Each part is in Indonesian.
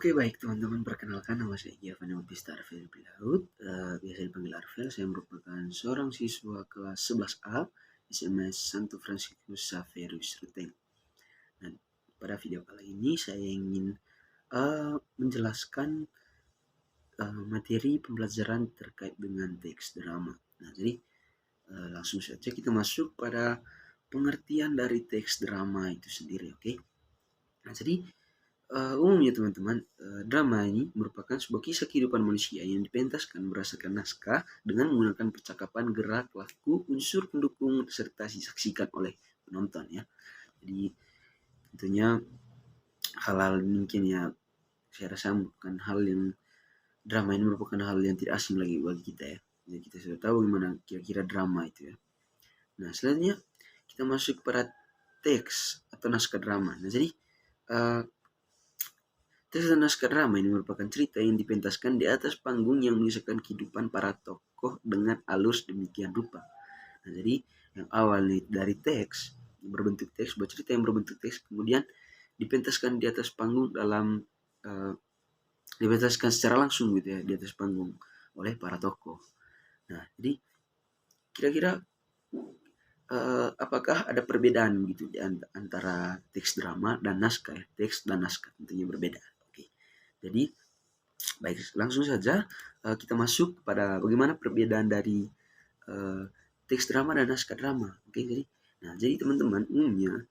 Oke, baik teman-teman, perkenalkan nama saya Giovanni Bautista Arvel Bilaut, biasa dipanggil Arvel. Saya merupakan seorang siswa kelas 11A SMS Santo Fransiskus Xaverius Ruteng. Dan pada video kali ini saya ingin menjelaskan materi pembelajaran terkait dengan teks drama. Nah, jadi langsung saja kita masuk pada pengertian dari teks drama itu sendiri, oke? Nah, jadi umumnya teman-teman, drama ini merupakan sebuah kisah kehidupan manusia yang dipentaskan berdasarkan naskah dengan menggunakan percakapan, gerak, laku, unsur pendukung, serta disaksikan oleh penonton ya. Jadi tentunya hal-hal mungkin ya, saya rasa bukan hal yang drama ini merupakan hal yang tidak asing lagi bagi kita ya. Jadi kita sudah tahu bagaimana kira-kira drama itu ya. Nah, selanjutnya kita masuk pada teks atau naskah drama. Nah, jadi teks dan naskah drama ini merupakan cerita yang dipentaskan di atas panggung yang mengisahkan kehidupan para tokoh dengan alus demikian rupa. Nah, jadi yang awalnya dari teks, berbentuk teks, buat cerita yang berbentuk teks, kemudian dipentaskan di atas panggung dalam dipentaskan secara langsung gitu ya, di atas panggung oleh para tokoh. Nah, jadi kira-kira apakah ada perbedaan gitu di antara teks drama dan naskah ya? Teks dan naskah tentunya berbeda. Oke. Jadi baik, langsung saja kita masuk pada bagaimana perbedaan dari teks drama dan naskah drama. Oke, jadi teman-teman, umumnya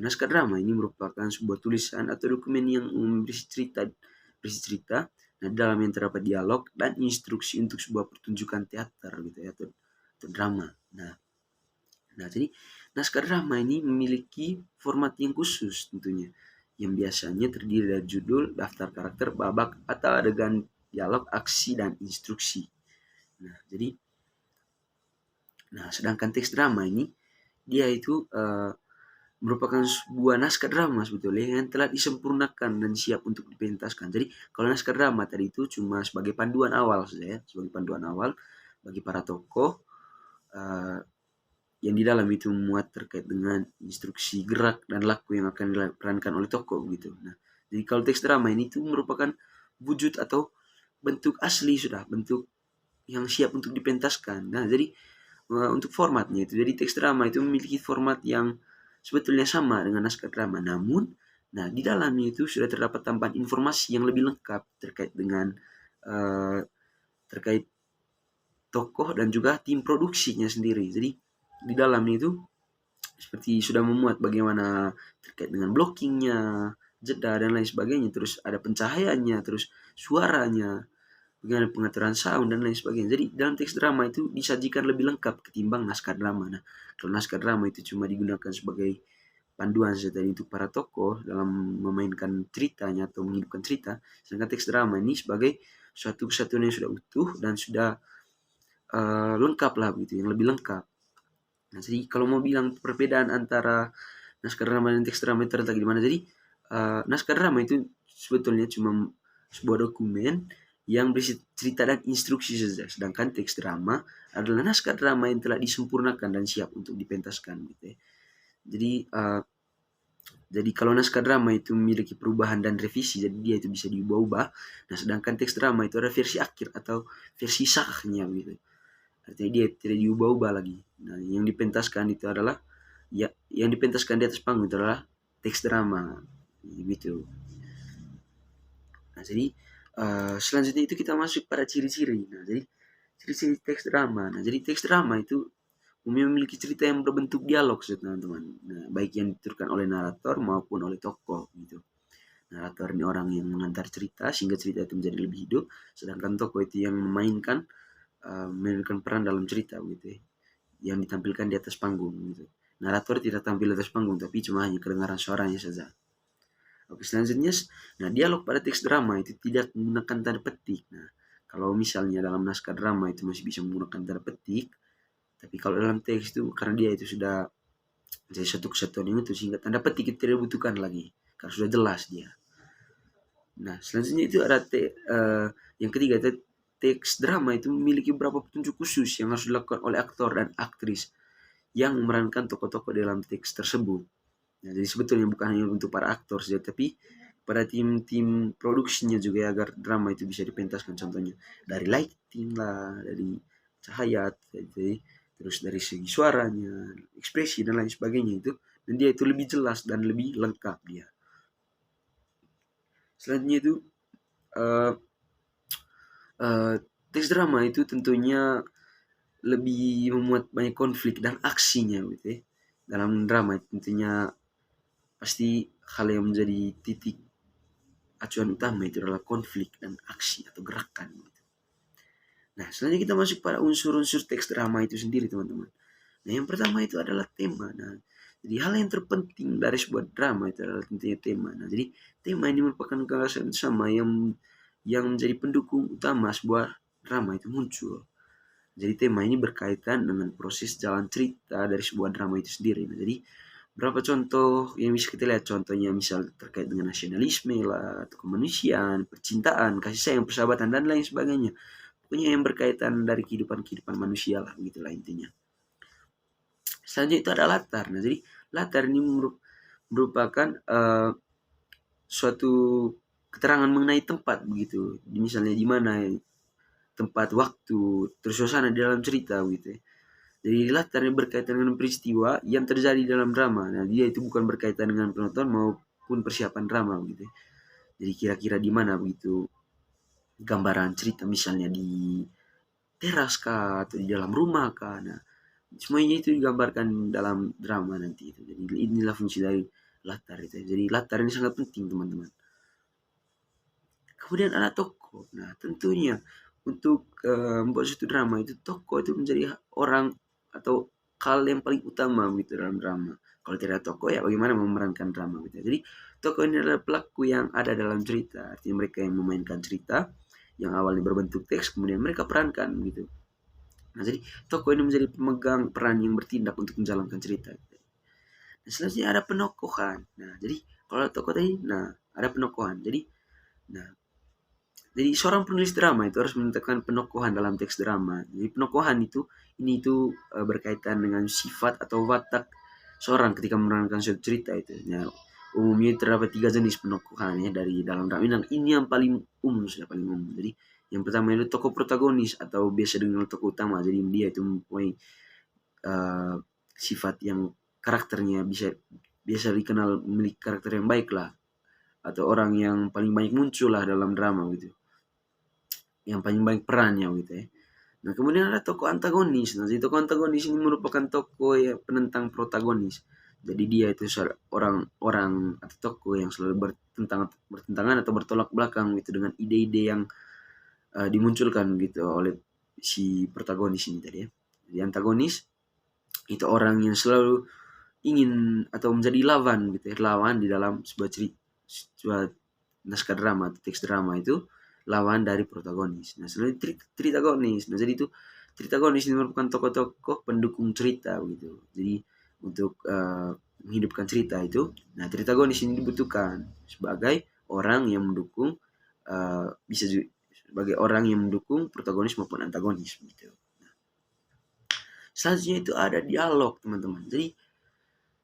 naskah drama ini merupakan sebuah tulisan atau dokumen yang berisi cerita. Nah, dalam yang terdapat dialog dan instruksi untuk sebuah pertunjukan teater gitu ya, atau drama. Nah, jadi naskah drama ini memiliki format yang khusus tentunya, yang biasanya terdiri dari judul, daftar karakter, babak, atau adegan dialog, aksi, dan instruksi. Nah, sedangkan teks drama ini, dia itu merupakan sebuah naskah drama sebetulnya yang telah disempurnakan dan siap untuk dipentaskan. Jadi kalau naskah drama tadi itu cuma sebagai panduan awal saja ya, sebagai panduan awal bagi para tokoh yang di dalam itu memuat terkait dengan instruksi gerak dan laku yang akan diperankan oleh tokoh gitu. Nah, jadi kalau teks drama ini itu merupakan wujud atau bentuk asli sudah, bentuk yang siap untuk dipentaskan. Nah, jadi untuk formatnya itu, jadi teks drama itu memiliki format yang sebetulnya sama dengan naskah drama, namun di dalamnya itu sudah terdapat tambahan informasi yang lebih lengkap terkait dengan terkait tokoh dan juga tim produksinya sendiri. Jadi di dalamnya itu seperti sudah memuat bagaimana terkait dengan blockingnya, jeda dan lain sebagainya, terus ada pencahayaannya, terus suaranya, bagaimana pengaturan sound dan lain sebagainya. Jadi dalam teks drama itu disajikan lebih lengkap ketimbang naskah drama. Nah, kalau naskah drama itu cuma digunakan sebagai panduan saja untuk para tokoh dalam memainkan ceritanya atau menghidupkan cerita, sedangkan teks drama ini sebagai suatu kesatuan yang sudah utuh dan sudah lengkap lah begitu, yang lebih lengkap. Nah, jadi kalau mau bilang perbedaan antara naskah drama dan teks drama itu terletak di mana? Jadi naskah drama itu sebetulnya cuma sebuah dokumen yang berisi cerita dan instruksi saja, sedangkan teks drama adalah naskah drama yang telah disempurnakan dan siap untuk dipentaskan gitu ya. Jadi kalau naskah drama itu memiliki perubahan dan revisi, jadi dia itu bisa diubah-ubah. Nah, sedangkan teks drama itu ada versi akhir atau versi sahnya gitu. Artinya dia tidak diubah-ubah lagi. Nah, yang dipentaskan itu adalah yang dipentaskan di atas panggung itu adalah teks drama gitu. Nah, jadi selanjutnya itu kita masuk pada ciri-ciri. Nah, jadi ciri-ciri teks drama. Nah, jadi teks drama itu memiliki cerita yang berbentuk dialog, teman-teman. Nah, baik yang dituturkan oleh narator maupun oleh tokoh gitu. Narator ini orang yang mengantar cerita sehingga cerita itu menjadi lebih hidup, sedangkan tokoh itu yang memainkan peran dalam cerita gitu ya, yang ditampilkan di atas panggung gitu. Narator tidak tampil di atas panggung, tapi cuma hanya kedengaran suaranya saja. Oke, selanjutnya, dialog pada teks drama itu tidak menggunakan tanda petik. Nah, kalau misalnya dalam naskah drama itu masih bisa menggunakan tanda petik, tapi kalau dalam teks itu karena dia itu sudah jadi satu kesatuan yang itu, sehingga tanda petik itu tidak dibutuhkan lagi karena sudah jelas dia. Nah, selanjutnya itu ada yang ketiga, teks drama itu memiliki beberapa petunjuk khusus yang harus dilakukan oleh aktor dan aktris yang memerankan tokoh-tokoh dalam teks tersebut. Nah, jadi sebetulnya bukan hanya untuk para aktor saja, tapi kepada tim-tim produksinya juga ya, agar drama itu bisa dipentaskan, contohnya dari lighting lah, dari cahaya, jadi terus dari segi suaranya, ekspresi dan lain sebagainya itu, dan dia itu lebih jelas dan lebih lengkap dia. Selanjutnya itu uh, uh, teks drama itu tentunya lebih memuat banyak konflik dan aksinya gitu ya. Dalam drama itu tentunya pasti hal yang menjadi titik acuan utama itu adalah konflik dan aksi atau gerakan gitu. Nah, selanjutnya kita masuk pada unsur-unsur teks drama itu sendiri, teman-teman. Nah, yang pertama itu adalah tema. Nah, jadi hal yang terpenting dari sebuah drama itu adalah tentunya tema. Nah, jadi tema ini merupakan kekerasan sama yang menjadi pendukung utama sebuah drama itu muncul. Jadi tema ini berkaitan dengan proses jalan cerita dari sebuah drama itu sendiri. Nah, jadi berapa contoh yang bisa kita lihat, contohnya misal terkait dengan nasionalisme lah, atau kemanusiaan, percintaan, kasih sayang, persahabatan, dan lain sebagainya. Pokoknya yang berkaitan dari kehidupan manusia lah, begitulah intinya. Selanjutnya itu ada latar. Nah, jadi latar ini merupakan suatu keterangan mengenai tempat begitu. Misalnya di mana tempat, waktu, terus suasana di dalam cerita gitu ya. Jadi latar yang berkaitan dengan peristiwa yang terjadi dalam drama. Nah, dia itu bukan berkaitan dengan penonton maupun persiapan drama gitu ya. Jadi kira-kira di mana begitu gambaran cerita, misalnya di teras kah atau di dalam rumah kah. Nah, semuanya itu digambarkan dalam drama nanti itu. Jadi inilah fungsi dari latar itu. Jadi latar ini sangat penting, teman-teman. Kemudian ada tokoh. Nah, tentunya untuk membuat suatu drama itu, tokoh itu menjadi orang atau hal yang paling utama gitu dalam drama. Kalau tidak tokoh, ya bagaimana memerankan drama gitu. Jadi tokoh ini adalah pelaku yang ada dalam cerita. Artinya mereka yang memainkan cerita yang awalnya berbentuk teks, kemudian mereka perankan gitu. Nah, jadi tokoh ini menjadi pemegang peran yang bertindak untuk menjalankan cerita. Nah, selanjutnya ada penokohan. Nah, jadi kalau tokoh tadi, nah ada penokohan. Nah, jadi seorang penulis drama itu harus menentukan penokohan dalam teks drama. Jadi penokohan itu berkaitan dengan sifat atau watak seorang ketika menerangkan suatu cerita itu. Nah, umumnya terdapat 3 jenis penokohan ya dari dalam drama. Ini yang paling umum, sudah paling umum. Jadi yang pertama itu tokoh protagonis atau biasa dengan tokoh utama. Jadi dia itu mempunyai sifat yang karakternya biasa dikenal memiliki karakter yang baik lah, atau orang yang paling banyak muncul lah dalam drama gitu, yang paling banyak perannya gitu ya. Nah, kemudian ada tokoh antagonis. Nah, si tokoh antagonis ini merupakan tokoh yang penentang protagonis. Jadi dia itu orang atau tokoh yang selalu bertentangan atau bertolak belakang gitu dengan ide-ide yang dimunculkan gitu oleh si protagonis ini tadi ya. Jadi antagonis itu orang yang selalu ingin atau menjadi lawan gitu ya, lawan di dalam sebuah naskah drama atau teks drama itu, lawan dari protagonis. Nah, sebenarnya tritagonis. Nah, jadi itu tritagonis ini merupakan tokoh-tokoh pendukung cerita gitu. Jadi untuk menghidupkan cerita itu, nah tritagonis ini dibutuhkan sebagai orang yang mendukung, bisa juga sebagai orang yang mendukung protagonis maupun antagonis gitu. Nah, selanjutnya itu ada dialog, teman-teman. Jadi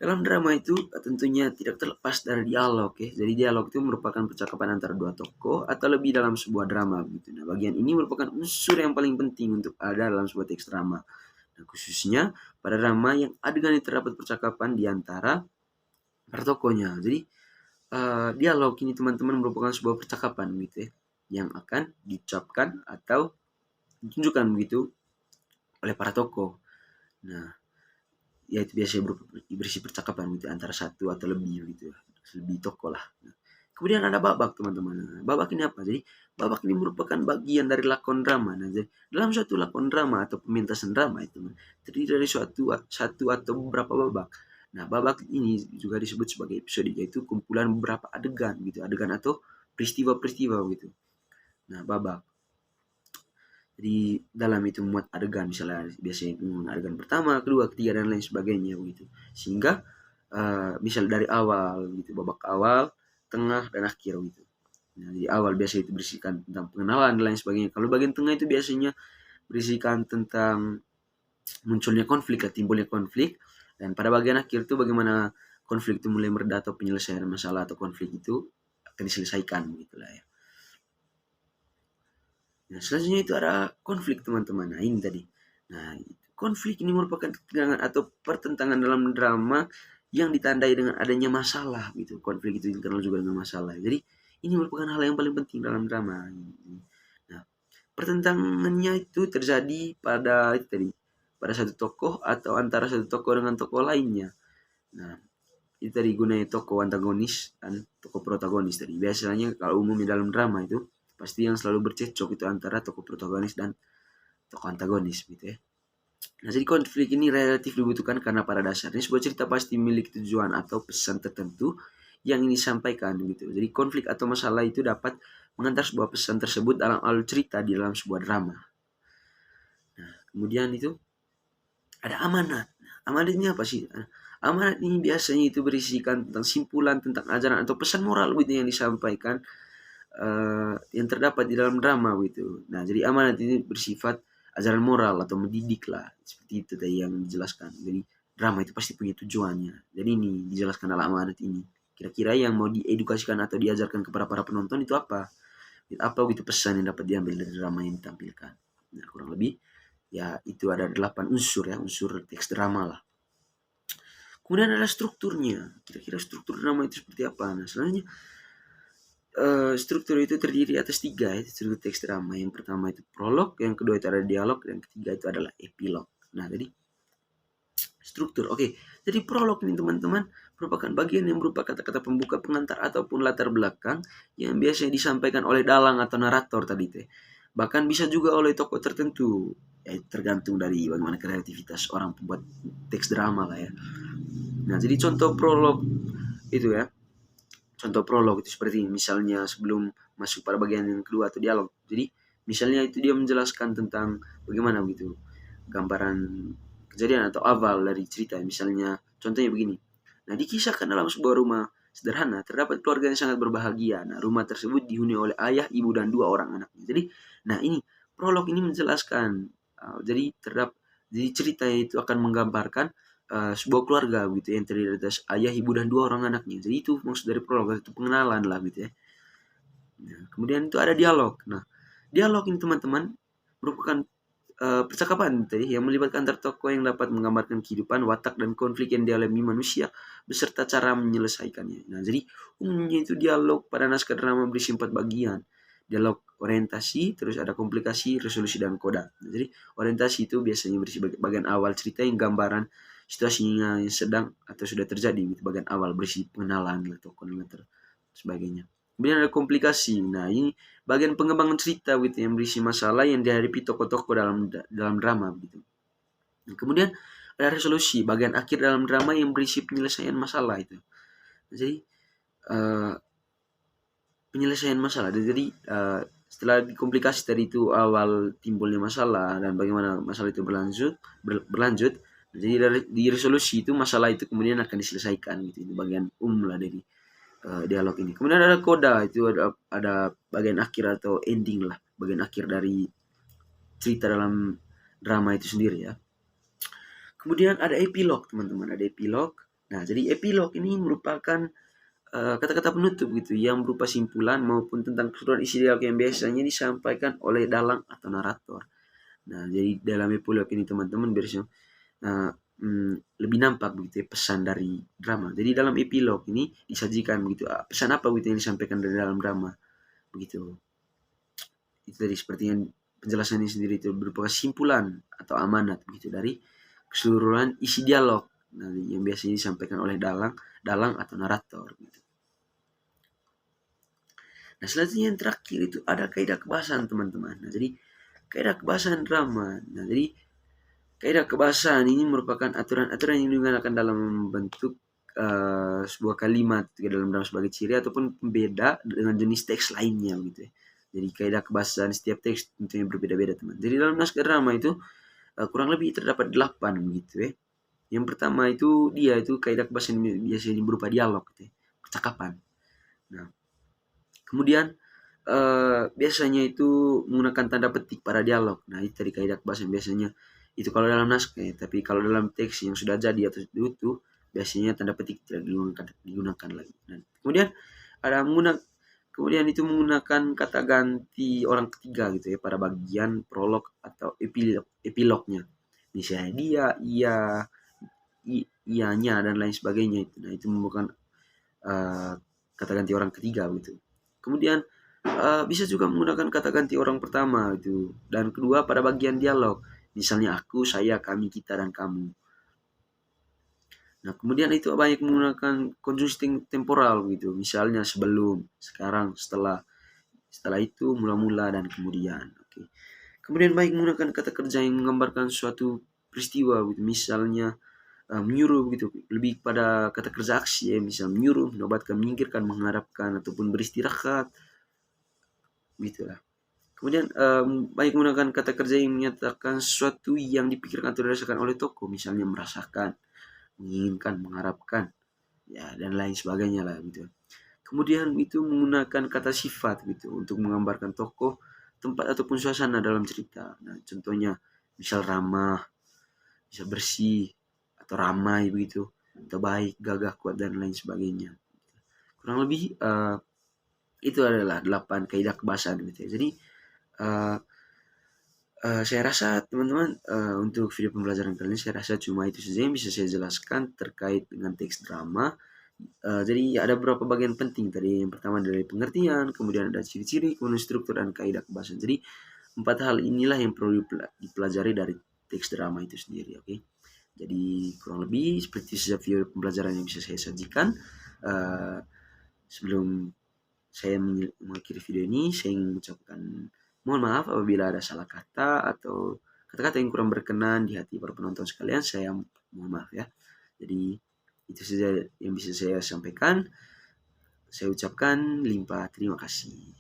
dalam drama itu tentunya tidak terlepas dari dialog ya. Jadi dialog itu merupakan percakapan antara dua tokoh atau lebih dalam sebuah drama gitu. Nah, bagian ini merupakan unsur yang paling penting untuk ada dalam sebuah teks drama. Nah, khususnya pada drama yang adegan terdapat percakapan di antara para tokohnya. Jadi dialog ini, teman-teman, merupakan sebuah percakapan gitu ya, yang akan diucapkan atau ditunjukkan begitu oleh para tokoh. Nah, ya itu biasanya berisi percakapan gitu antara satu atau lebih gitu, lebih tokoh lah. Nah, kemudian ada babak, teman-teman. Nah, babak ini apa? Jadi babak ini merupakan bagian dari lakon drama. Nah, jadi dalam suatu lakon drama atau pementasan drama itu terdiri dari satu atau beberapa babak. Nah, babak ini juga disebut sebagai episode, yaitu kumpulan beberapa adegan gitu, adegan atau peristiwa-peristiwa gitu. Nah, babak. Jadi dalam itu muat adegan, misalnya biasanya adegan pertama, kedua, ketiga, dan lain sebagainya begitu. Sehingga misal dari awal gitu, babak awal, tengah, dan akhir gitu. Nah, di awal biasa itu berisikan tentang pengenalan dan lain sebagainya. Kalau bagian tengah itu biasanya berisikan tentang munculnya konflik, timbulnya konflik, dan pada bagian akhir itu bagaimana konflik itu mulai mereda atau penyelesaian masalah atau konflik itu akan diselesaikan begitulah ya. Nah, selanjutnya itu ada konflik teman-teman. Nah, ini tadi. Nah, konflik ini merupakan ketegangan atau pertentangan dalam drama yang ditandai dengan adanya masalah gitu. Konflik itu dikenal juga dengan masalah. Jadi, ini merupakan hal yang paling penting dalam drama. Nah, pertentangannya itu terjadi pada itu tadi, pada satu tokoh atau antara satu tokoh dengan tokoh lainnya. Nah, itu tadi gunanya tokoh antagonis dan tokoh protagonis tadi. Biasanya kalau umumnya dalam drama itu pasti yang selalu bercekcok itu antara tokoh protagonis dan tokoh antagonis gitu ya. Nah, jadi konflik ini relatif dibutuhkan karena pada dasarnya sebuah cerita pasti memiliki tujuan atau pesan tertentu yang ingin disampaikan gitu. Jadi konflik atau masalah itu dapat mengantar sebuah pesan tersebut dalam alur cerita di dalam sebuah drama. Nah, kemudian itu ada amanat. Nah, amanat ini apa sih? Amanat ini biasanya itu berisikan tentang simpulan tentang ajaran atau pesan moral gitu yang disampaikan yang terdapat di dalam drama gitu. Nah, jadi amanat ini bersifat ajaran moral atau mendidik lah, seperti itu tadi yang dijelaskan. Jadi drama itu pasti punya tujuannya. Jadi ini dijelaskan dalam amanat ini. Kira-kira yang mau diedukasikan atau diajarkan kepada para penonton itu apa? Apa gitu pesan yang dapat diambil dari drama yang ditampilkan? Nah, kurang lebih ya itu ada 8 unsur ya, unsur teks drama lah. Kemudian ada strukturnya. Kira-kira struktur drama itu seperti apa? Nah, selanjutnya struktur itu terdiri atas 3 ya, struktur teks drama. Yang pertama itu prolog, yang kedua itu ada dialog, dan yang ketiga itu adalah epilog. Nah, jadi struktur. Oke, jadi prolog ini teman-teman merupakan bagian yang berupa kata-kata pembuka, pengantar ataupun latar belakang yang biasanya disampaikan oleh dalang atau narator tadi teh. Bahkan bisa juga oleh tokoh tertentu. Ya, tergantung dari bagaimana kreativitas orang pembuat teks drama lah ya. Nah, jadi contoh prolog itu ya. Contoh prolog itu seperti ini, misalnya sebelum masuk pada bagian yang kedua atau dialog. Jadi misalnya itu dia menjelaskan tentang bagaimana begitu gambaran kejadian atau awal dari cerita. Misalnya contohnya begini. Nah, dikisahkan dalam sebuah rumah sederhana terdapat keluarga yang sangat berbahagia. Nah, rumah tersebut dihuni oleh ayah, ibu, dan 2 orang anaknya. Jadi, nah ini prolog ini menjelaskan. Jadi cerita itu akan menggambarkan sebuah keluarga gitu yang terdiri atas ayah, ibu, dan 2 orang anaknya. Jadi itu maksud dari prolog, itu pengenalan lah gitu ya. Nah, kemudian itu ada dialog. Nah, dialog ini teman-teman merupakan percakapan tadi yang melibatkan antar tokoh yang dapat menggambarkan kehidupan, watak, dan konflik yang dialami manusia beserta cara menyelesaikannya. Nah, jadi umumnya itu dialog pada naskah drama berisi 4 bagian. Dialog orientasi, terus ada komplikasi, resolusi, dan koda. Nah, jadi orientasi itu biasanya berisi bagian awal cerita yang gambaran situasinya yang sedang atau sudah terjadi gitu. Bagian awal berisi pengenalan tokoh dan sebagainya. Kemudian ada komplikasi. Nah, ini bagian pengembangan cerita gitu yang berisi masalah yang dihadapi tokoh-tokoh dalam drama gitu. Nah, kemudian ada resolusi, bagian akhir dalam drama yang berisi penyelesaian masalah itu. Nah, jadi penyelesaian masalah. Jadi setelah komplikasi tadi itu awal timbulnya masalah dan bagaimana masalah itu berlanjut. Jadi di resolusi itu masalah itu kemudian akan diselesaikan gitu. Itu bagian lah dari dialog ini. Kemudian ada koda, itu ada bagian akhir atau ending lah, bagian akhir dari cerita dalam drama itu sendiri ya. Kemudian ada epilog teman-teman, ada epilog. Nah, jadi epilog ini merupakan kata-kata penutup gitu yang berupa simpulan maupun tentang keseluruhan isi dialog yang biasanya disampaikan oleh dalang atau narator. Nah, jadi dalam epilog ini teman-teman biasanya lebih nampak begitu ya, pesan dari drama. Jadi dalam epilog ini disajikan begitu pesan apa begitu yang disampaikan dari dalam drama begitu. Itu tadi seperti yang penjelasan ini sendiri itu berupa kesimpulan atau amanat begitu dari keseluruhan isi dialog yang biasanya disampaikan oleh dalang atau narator gitu. Nah, selanjutnya yang terakhir itu ada kaidah kebahasan teman-teman. Nah, jadi kaidah kebahasan drama. Nah, jadi kaidah kebahasaan ini merupakan aturan-aturan yang digunakan dalam bentuk sebuah kalimat dalam drama sebagai ciri ataupun pembeda dengan jenis teks lainnya gitu ya. Jadi kaidah kebahasaan setiap teks tentunya berbeda-beda teman. Jadi dalam naskah drama itu kurang lebih terdapat 8 begitu ya. Yang pertama itu kaidah kebahasaan biasanya berupa dialog gitu ya, percakapan. Nah, kemudian biasanya itu menggunakan tanda petik pada dialog. Nah, itu tadi kaidah kebahasaan biasanya itu kalau dalam naskah ya, tapi kalau dalam teks yang sudah jadi atau itu biasanya tanda petik tidak digunakan lagi. Nah, kemudian ada Kemudian itu menggunakan kata ganti orang ketiga gitu ya pada bagian prolog atau epilognya. Misalnya dia, ia, ianya dan lain sebagainya itu. Nah, itu merupakan kata ganti orang ketiga gitu. Kemudian bisa juga menggunakan kata ganti orang pertama itu dan kedua pada bagian dialog. Misalnya aku, saya, kami, kita, dan kamu. Nah, kemudian itu banyak menggunakan konjunksi temporal gitu. Misalnya sebelum, sekarang, setelah itu, mula-mula, dan kemudian. Oke. Kemudian baik menggunakan kata kerja yang menggambarkan suatu peristiwa gitu. Misalnya menyuruh gitu, lebih pada kata kerja aksi ya, misal menyuruh, menobatkan, menyingkirkan, mengharapkan, ataupun beristirahat, gitu lah. Kemudian baik menggunakan kata kerja yang menyatakan sesuatu yang dipikirkan atau dirasakan oleh tokoh, misalnya merasakan, menginginkan, mengharapkan, ya dan lain sebagainya lah gitu. Kemudian itu menggunakan kata sifat gitu untuk menggambarkan tokoh, tempat ataupun suasana dalam cerita. Nah, contohnya misal ramah, bisa bersih atau ramai begitu, atau baik, gagah, kuat, dan lain sebagainya. Kurang lebih itu adalah 8 kaidah kebahasaan gitu ya. Jadi saya rasa teman-teman untuk video pembelajaran kali ini saya rasa cuma itu saja yang bisa saya jelaskan terkait dengan teks drama. Jadi ada beberapa bagian penting tadi. Yang pertama dari pengertian, kemudian ada ciri-ciri, kemudian struktur dan kaidah kebahasaan. Jadi 4 hal inilah yang perlu dipelajari dari teks drama itu sendiri, oke? Jadi kurang lebih seperti setiap video pembelajaran yang bisa saya sajikan. Sebelum saya mengakhiri video ini, saya ingin mengucapkan mohon maaf apabila ada salah kata atau kata-kata yang kurang berkenan di hati para penonton sekalian. Saya mohon maaf ya. Jadi itu saja yang bisa saya sampaikan. Saya ucapkan limpah terima kasih.